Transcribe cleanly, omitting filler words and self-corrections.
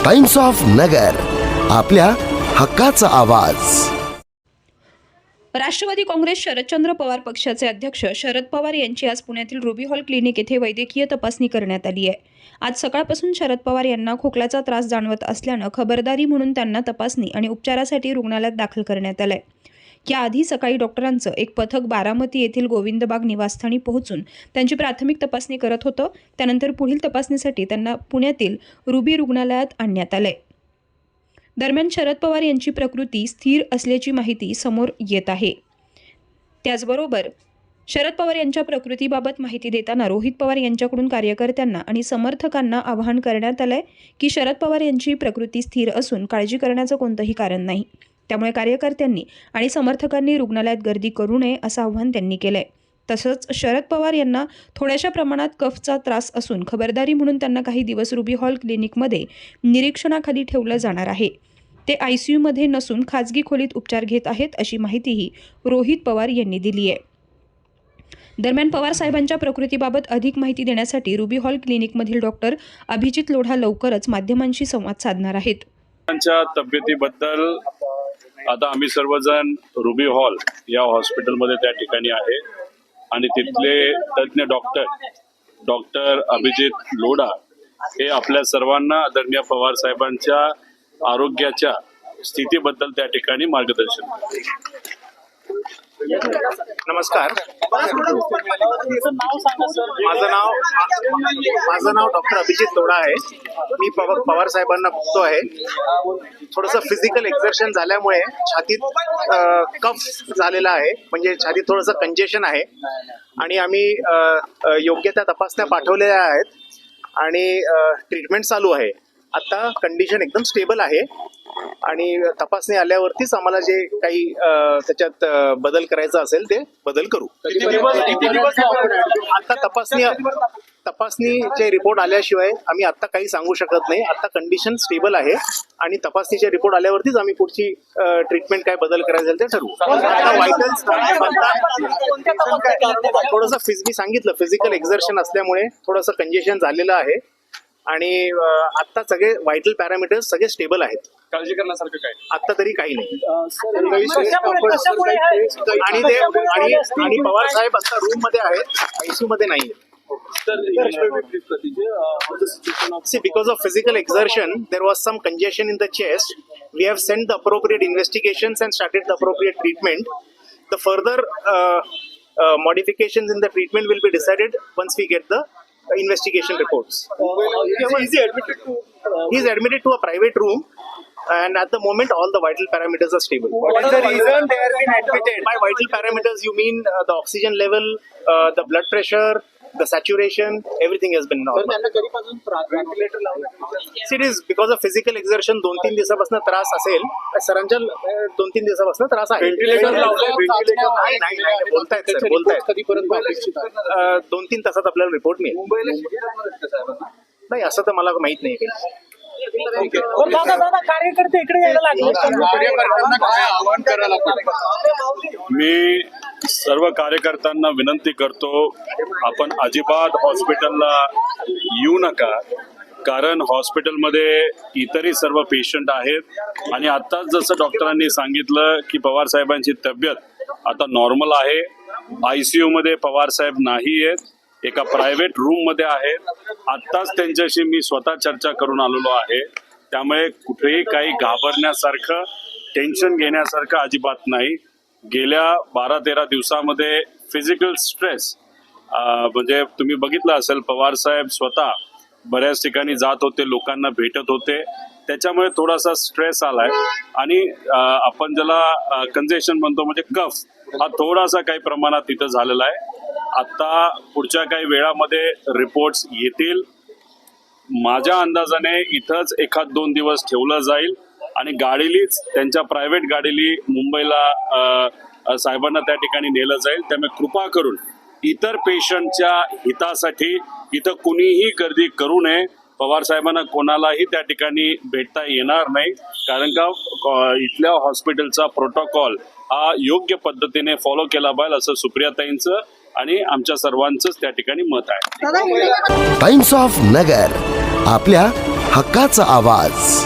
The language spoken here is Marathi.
टाइम्स ऑफ नगर, आपल्या हक्काचा आवाज। राष्ट्रवादी काँग्रेस शरदचंद्र पवार पक्षाचे अध्यक्ष शरद पवार यांची आज पुण्यातील रुबी हॉल क्लिनिक येथे वैद्यकीय तपासणी करण्यात आली आहे। आज सकाळपासून शरद पवार यांना खोकल्याचा त्रास जाणवत असल्यानं खबरदारी म्हणून त्यांना तपासणी आणि उपचारासाठी रुग्णालयात दाखल करण्यात आलंय। याआधी सकाळी डॉक्टरांचं एक पथक बारामती येथील गोविंदबाग निवासस्थानी पोहोचून त्यांची प्राथमिक तपासणी करत होतं। त्यानंतर पुढील तपासणीसाठी त्यांना पुण्यातील रुबी रुग्णालयात आणण्यात आलंय। दरम्यान शरद पवार यांची प्रकृती स्थिर असल्याची माहिती समोर येत आहे। त्याचबरोबर शरद पवार यांच्या प्रकृतीबाबत माहिती देताना रोहित पवार यांच्याकडून कार्यकर्त्यांना आणि समर्थकांना आवाहन करण्यात आलंय की शरद पवार यांची प्रकृती स्थिर असून काळजी करण्याचं कोणतंही कारण नाही। त्यामुळे कार्यकर्त्यांनी आणि समर्थकांनी रुग्णालयात गर्दी करू नये असं आवाहन त्यांनी केलंय। तसंच शरद पवार यांना थोड्याशा प्रमाणात कफचा त्रास असून खबरदारी म्हणून त्यांना काही दिवस रुबी हॉल क्लिनिकमध्ये निरीक्षणाखाली ठेवलं जाणार आहे। ते ICU मध्ये नसून खाजगी खोलीत उपचार घेत आहेत अशी माहितीही रोहित पवार यांनी दिली आहे। दरम्यान पवार साहेबांच्या प्रकृतीबाबत अधिक माहिती देण्यासाठी रुबी हॉल क्लिनिकमधील डॉक्टर अभिजित लोढा लवकरच माध्यमांशी संवाद साधणार आहेत। त्यांच्या तब्येतीबद्दल आता आम्ही सर्वजण रुबी हॉल या हॉस्पिटलमध्ये त्या ठिकाणी आहे आणि तिथले तज्ञ डॉक्टर अभिजित लोढा हे आपल्या सर्वांना आदरणीय पवार साहेबांच्या आरोग्याच्या स्थितीबद्दल त्या ठिकाणी मार्गदर्शन करतात। नमस्कार, माझं नाव डॉक्टर अभिजित लोढा आहे। मी पवार साहेबांना बघतो आहे। थोडंसं फिजिकल एक्झर्शन झाल्यामुळे छातीत कफ झालेला आहे, म्हणजे छातीत थोडंसं कंजेशन आहे आणि आम्ही योग्य त्या तपासण्या पाठवलेल्या आहेत आणि ट्रीटमेंट चालू आहे। आता कंडिशन एकदम स्टेबल आहे आणि तपासणी आल्यावरतीच आम्हाला जे काही त्याच्यात बदल करायचा असेल ते बदल करू। आता तपासणीचे रिपोर्ट आल्याशिवाय आम्ही आता काही सांगू शकत नाही। आता कंडिशन स्टेबल आहे आणि तपासणीचे रिपोर्ट आल्यावरतीच आम्ही पुढची ट्रीटमेंट काय बदल करायचं ते ठरवू। थोडंसं मी सांगितलं फिजिकल एक्झर्शन असल्यामुळे थोडंसं कंजेशन झालेलं आहे आणि आता सगळे व्हायटल पॅरामीटर्स सगळे स्टेबल आहेत। काळजी करण्यासारखं काय आता तरी काही नाही आणि पवार साहेब आता रूम मध्ये आहेत, ICU मध्ये नाही। See, because of physical exertion, there was some congestion in the chest. We have sent the appropriate investigations and started the appropriate treatment. The further modifications in the treatment will be decided once we get the investigation reports. He is admitted to a private room, and at the moment all the vital parameters are stable. What is the reason they have been admitted? By vital parameters you mean the oxygen level, the blood pressure, the saturation, everything has been normal. It is because of physical exertion 2-3 दिवसापासून त्रास असेल, सरांच्या 2-3 दिवसापासून त्रास आहे। नाही बोलतायत कधीपर्यंत 2-3 तासात आपल्याला रिपोर्ट मिळेल। नाही असं तर मला माहित नाही काही। कार्यकर्ते इकडे यायला मी सर्व कार्यकर्त्यांना विनंती करतो, आपण अजिबात हॉस्पिटलला येऊ नका, कारण हॉस्पिटलमध्ये इतरही सर्व पेशंट आहेत आणि आत्ताच जसं डॉक्टरांनी सांगितलं की पवार साहेबांची तब्येत आता नॉर्मल आहे। ICU मध्ये पवार साहेब नाही आहेत, एका प्रायव्हेट रूम मध्ये आहेत। आत्ताच त्यांच्याशी मी स्वतः चर्चा करून आलेलो आहे, त्यामुळे कुठेही काही घाबरण्यासारखं टेन्शन घेण्यासारखं अजिबात नाही। गेल्या 12-13 दिवसामध्ये फिजिकल स्ट्रेस म्हणजे तुम्ही बघितलं असेल, पवार साहेब स्वतः बऱ्याच ठिकाणी जात होते, लोकांना भेटत होते, त्याच्यामुळे थोडासा स्ट्रेस आलाय आणि आपण ज्याला कंजेशन म्हणतो म्हणजे कफ हा थोडासा काही प्रमाणात तिथं झालेला आहे। आता पुढच्या काही वेळामध्ये रिपोर्ट्स येतील। माझ्या अंदाजाने इथंच 1-2 दिवस ठेवलं जाईल आणि गाडीलीच त्यांच्या प्रायव्हेट गाडीली मुंबईला साहेबांना त्या ठिकाणी नेलं जाईल। त्यामुळे कृपा करून इतर पेशंटच्या हितासाठी इथं कुणीही गर्दी करू नये। पवार साहेबांना कोणालाही त्या ठिकाणी भेटता येणार नाही, कारण का इथल्या हॉस्पिटलचा प्रोटोकॉल हा योग्य पद्धतीने फॉलो केला पाहिजे असं सुप्रियाताईंचं आणि आमच्या सर्वांचंच त्या ठिकाणी मत आहे। टाइम्स ऑफ नगर, आपल्या हक्काचा आवाज।